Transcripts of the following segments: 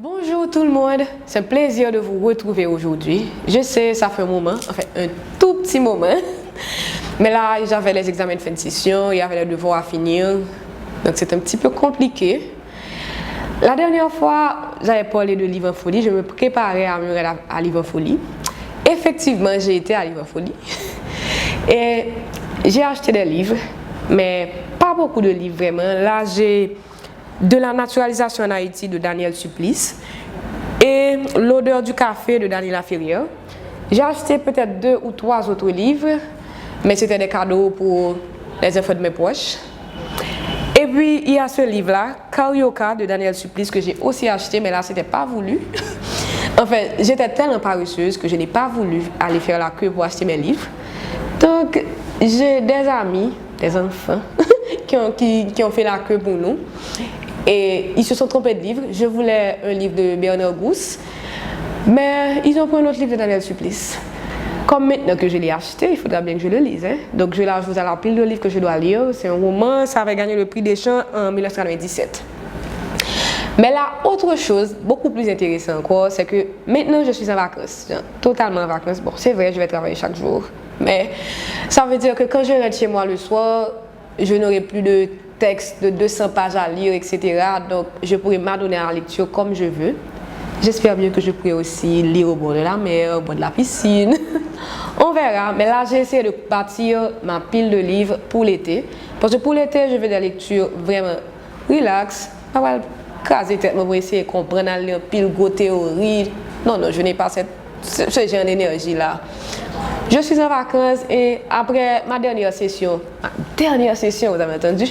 Bonjour tout le monde, c'est un plaisir de vous retrouver aujourd'hui. Je sais, ça fait un moment, enfin un tout petit moment, mais là j'avais les examens de fin de session, il y avait les devoirs à finir, donc c'est un petit peu compliqué. La dernière fois, j'avais parlé de Livre en Folie, je me préparais à me rendre à Livre en Folie. Effectivement, j'ai été à Livre en Folie et j'ai acheté des livres, mais pas beaucoup de livres vraiment. Là, j'ai De la naturalisation en Haïti de Daniel Supplice et L'odeur du café de Daniela Ferrier. J'ai acheté peut-être 2 ou 3 autres livres, mais c'était des cadeaux pour les enfants de mes proches. Et puis il y a ce livre-là, Carioca de Daniel Supplice, que j'ai aussi acheté, mais là c'était pas voulu. Enfin, j'étais tellement paresseuse que je n'ai pas voulu aller faire la queue pour acheter mes livres. Donc j'ai des amis, des enfants, qui ont fait la queue pour nous. Et ils se sont trompés de livre. Je voulais un livre de Bernard Gousse, mais ils ont pris un autre livre de Daniel Supplice. Comme maintenant que je l'ai acheté, il faudra bien que je le lise. Donc je l'ajoute à la pile de livres que je dois lire. C'est un roman, ça avait gagné le prix des champs en 1997. Mais là, autre chose, beaucoup plus intéressant encore, c'est que maintenant je suis en vacances, totalement en vacances. Bon, c'est vrai, je vais travailler chaque jour, mais ça veut dire que quand je rentre chez moi le soir, je n'aurai plus de texte de 200 pages à lire, etc. Donc, je pourrais m'adonner à la lecture comme je veux. J'espère bien que je pourrai aussi lire au bord de la mer, au bord de la piscine. On verra. Mais là, j'ai essayé de bâtir ma pile de livres pour l'été. Parce que pour l'été, je veux des lectures vraiment relax. Pas mal craser tête pour essayer de comprendre, lire pile gros théorie. Non, je n'ai pas ce genre d'énergie là. Je suis en vacances et après ma dernière session, vous avez entendu,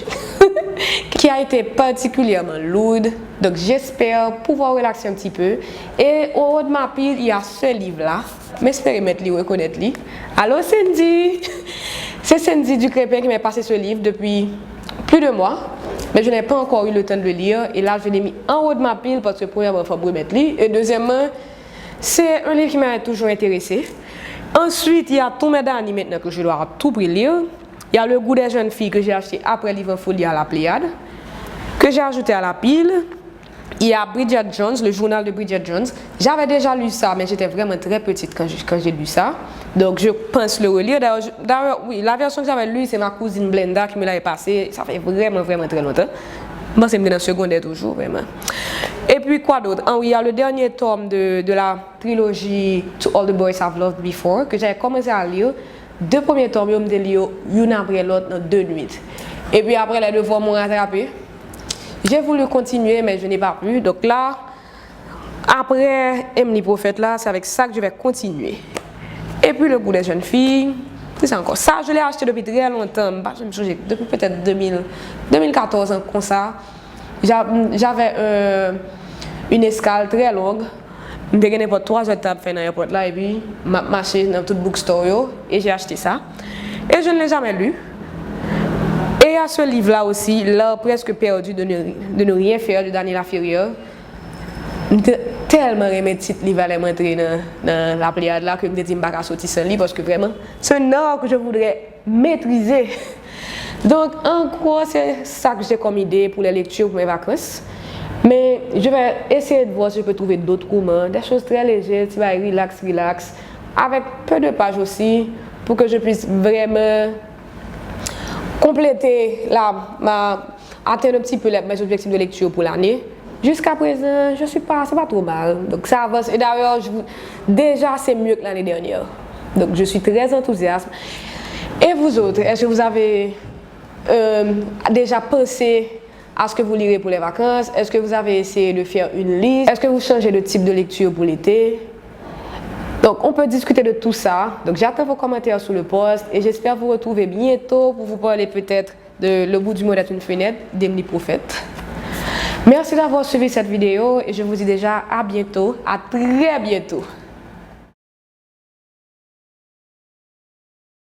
qui a été particulièrement lourde, donc j'espère pouvoir relaxer un petit peu. Et au haut de ma pile, il y a ce livre-là, m'espérer mettre lui, reconnaître lui. Allô Cindy! C'est Cindy Ducrépin qui m'a passé ce livre depuis plus de mois, mais je n'ai pas encore eu le temps de le lire. Et là, je l'ai mis en haut de ma pile parce que premièrement, il faut remettre lui. Et deuxièmement, c'est un livre qui m'a toujours intéressé. Ensuite, il y a Tous mes derniers maintenant que je dois à tout prix lire. Il y a Le goût des jeunes filles que j'ai acheté après Livre en Folie à la Pléiade, que j'ai ajouté à la pile. Il y a Bridget Jones, le journal de Bridget Jones. J'avais déjà lu ça, mais j'étais vraiment très petite quand j'ai lu ça. Donc je pense le relire. D'ailleurs, oui, la version que j'avais lue, c'est ma cousine Blenda qui me l'avait passée. Ça fait vraiment très longtemps. Moi, c'est dans le secondaire toujours, vraiment. Et puis quoi d'autre? Oui, il y a le dernier tome de la trilogie To All the Boys I've Loved Before, que j'avais commencé à lire. 2 premiers tomes, je me suis lu une après l'autre dans 2 nuits. Et puis après, les devoirs m'ont rattrapé. J'ai voulu continuer, mais je n'ai pas pu. Donc là, après Emily Prophète, là, c'est avec ça que je vais continuer. Et puis Le goût des jeunes filles. C'est encore ça, je l'ai acheté depuis très longtemps. Je me souviens, depuis peut-être 2014, comme ça. J'avais une escale très longue. Je n'ai pas 3 heures de temps dans l'aéroport là et puis je marché dans toute bookstore et j'ai acheté ça. Et je ne l'ai jamais lu. Et il y a ce livre-là aussi, L'art presque perdu de ne rien faire de Daniela Ferrier. Tellement aimé le titre livre à m'entrer dans la Pléiade là que je me dis que je ne vais pas sortir sans livre parce que vraiment c'est un art que je voudrais maîtriser. Donc en gros c'est ça que j'ai comme idée pour les lectures pour mes vacances. Mais je vais essayer de voir si je peux trouver d'autres romans, des choses très légères, tu vas relax, avec peu de pages aussi, pour que je puisse vraiment compléter atteindre un petit peu mes objectifs de lecture pour l'année. Jusqu'à présent, c'est pas trop mal. Donc ça avance. Et d'ailleurs, déjà c'est mieux que l'année dernière. Donc je suis très enthousiaste. Et vous autres, est-ce que vous avez déjà pensé à ce que vous lirez pour les vacances? Est-ce que vous avez essayé de faire une liste? Est-ce que vous changez de type de lecture pour l'été? Donc on peut discuter de tout ça. Donc j'attends vos commentaires sous le post et j'espère vous retrouver bientôt pour vous parler peut-être de Le bout du monde est une fenêtre d'Emily Prophète. Merci d'avoir suivi cette vidéo et je vous dis déjà à bientôt, à très bientôt.